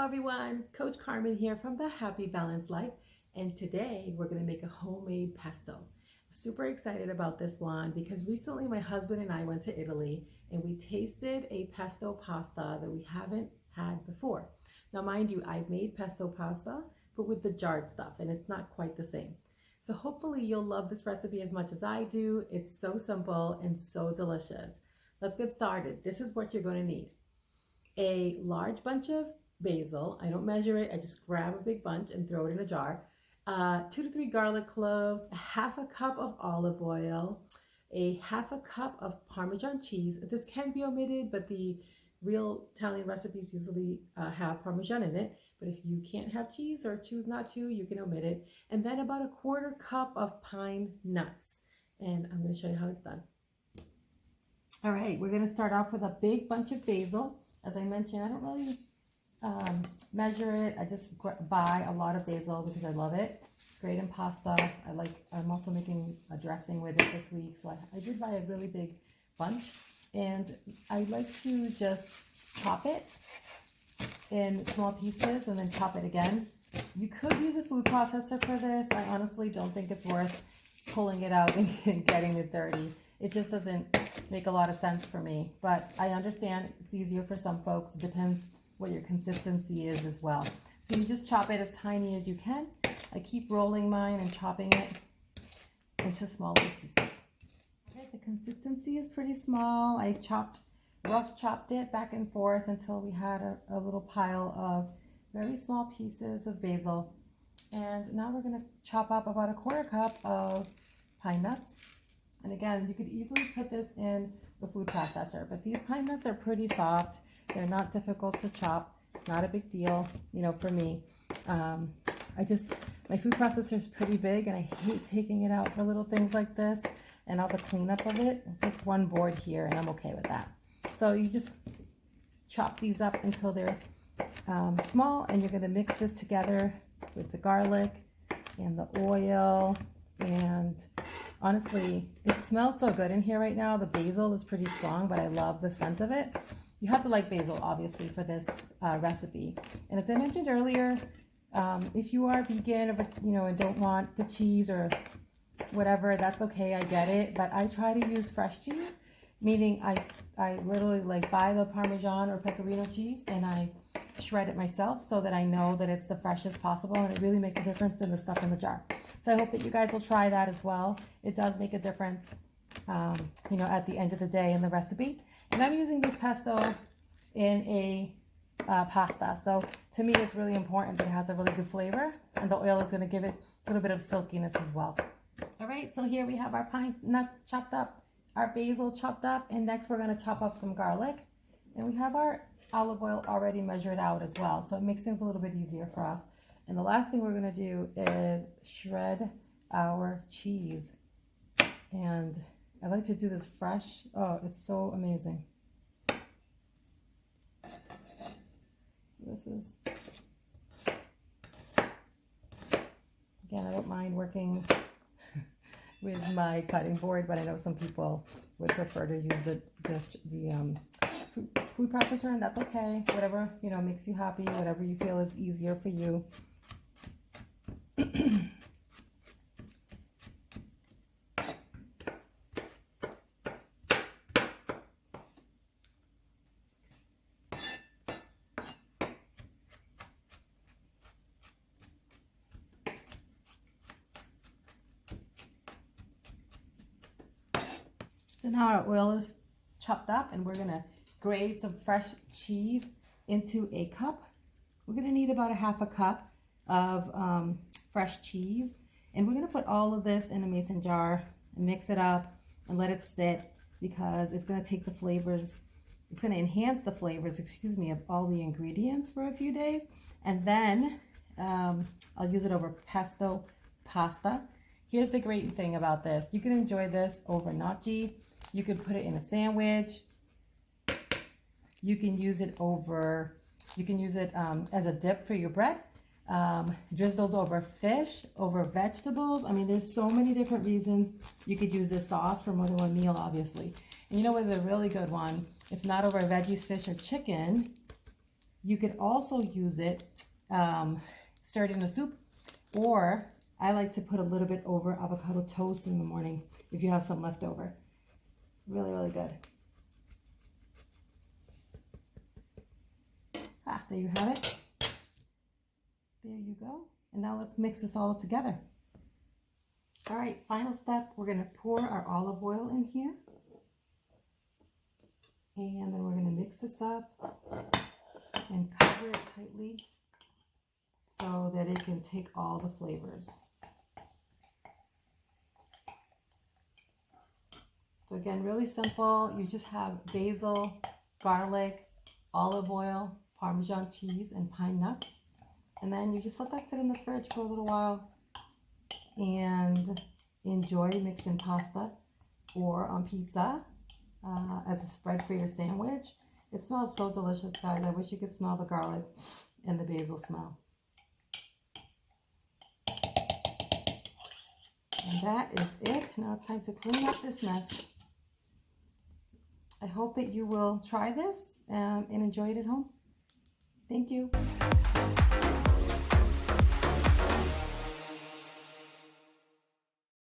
everyone, Coach Carmen here from the Happy Balanced Life, and today we're going to make a homemade pesto. Super excited about this one because recently my husband and I went to Italy and we tasted a pesto pasta that we haven't had before. Now mind you, I've made pesto pasta but with the jarred stuff and it's not quite the same. So hopefully you'll love this recipe as much as I do. It's so simple and so delicious. Let's get started. This is what you're going to need. A large bunch of basil. I don't measure it. I just grab a big bunch and throw it in a jar. 2 to 3 garlic cloves, a half a cup of olive oil, a half a cup of Parmesan cheese. This can be omitted, but the real Italian recipes usually have Parmesan in it. But if you can't have cheese or choose not to, you can omit it. And then about a 1/4 cup of pine nuts. And I'm going to show you how it's done. All right, we're going to start off with a big bunch of basil. As I mentioned, I don't really measure it. I just buy a lot of basil because I love it. It's great in pasta. I'm also making a dressing with it this week. So I did buy a really big bunch. And I like to just chop it in small pieces and then chop it again. You could use a food processor for this. I honestly don't think it's worth pulling it out and getting it dirty. It just doesn't make a lot of sense for me, but I understand it's easier for some folks. It depends what your consistency is as well. So you just chop it as tiny as you can. I keep rolling mine and chopping it into smaller pieces. Okay, the consistency is pretty small. I rough chopped it back and forth until we had a little pile of very small pieces of basil. And now we're gonna chop up about a 1/4 cup of pine nuts. And again, you could easily put this in the food processor, but these pine nuts are pretty soft. They're not difficult to chop. Not a big deal, for me. My food processor is pretty big and I hate taking it out for little things like this and all the cleanup of it. Just one board here and I'm okay with that. So you just chop these up until they're small, and you're gonna mix this together with the garlic and the oil. And honestly, it smells so good in here right now. The basil is pretty strong, but I love the scent of it. You have to like basil, obviously, for this recipe. And as I mentioned earlier, if you are vegan and don't want the cheese or whatever, that's okay. I get it. But I try to use fresh cheese, meaning I literally buy the Parmesan or Pecorino cheese and I shred it myself so that I know that it's the freshest possible, and it really makes a difference in the stuff in the jar. So I hope that you guys will try that as well. It does make a difference, at the end of the day in the recipe. And I'm using this pesto in a pasta. So to me, it's really important that it has a really good flavor, and the oil is going to give it a little bit of silkiness as well. All right, so here we have our pine nuts chopped up, our basil chopped up, and next we're going to chop up some garlic. And we have our olive oil already measured out as well, so it makes things a little bit easier for us. And the last thing we're going to do is shred our cheese. And I like to do this fresh. Oh, it's so amazing. So this is, again, I don't mind working with my cutting board, but I know some people would prefer to use the food processor, and that's okay. Whatever, makes you happy, whatever you feel is easier for you. So now our oil is chopped up and we're gonna grate some fresh cheese into a cup. We're gonna need about a half a cup of fresh cheese, and we're gonna put all of this in a mason jar and mix it up and let it sit, because it's gonna take the flavors, it's gonna enhance the flavors, of all the ingredients for a few days. And then I'll use it over pesto pasta. Here's the great thing about this. You can enjoy this over gnocchi. You can put it in a sandwich. You can use it as a dip for your bread, drizzled over fish, over vegetables. I mean, there's so many different reasons you could use this sauce for more than one meal, obviously. And you know what is a really good one? If not over veggies, fish, or chicken, You could also use it, stir it in a soup, or I like to put a little bit over avocado toast in the morning if you have some left over. Really, really good. There you have it. There you go. And now let's mix this all together. All right, final step, we're gonna pour our olive oil in here. And then we're gonna mix this up and cover it tightly so that it can take all the flavors. So again, really simple. You just have basil, garlic, olive oil, Parmesan cheese, and pine nuts. And then you just let that sit in the fridge for a little while and enjoy mixing pasta or on pizza as a spread for your sandwich. It smells so delicious, guys. I wish you could smell the garlic and the basil smell. And that is it. Now it's time to clean up this mess. I hope that you will try this and enjoy it at home. Thank you.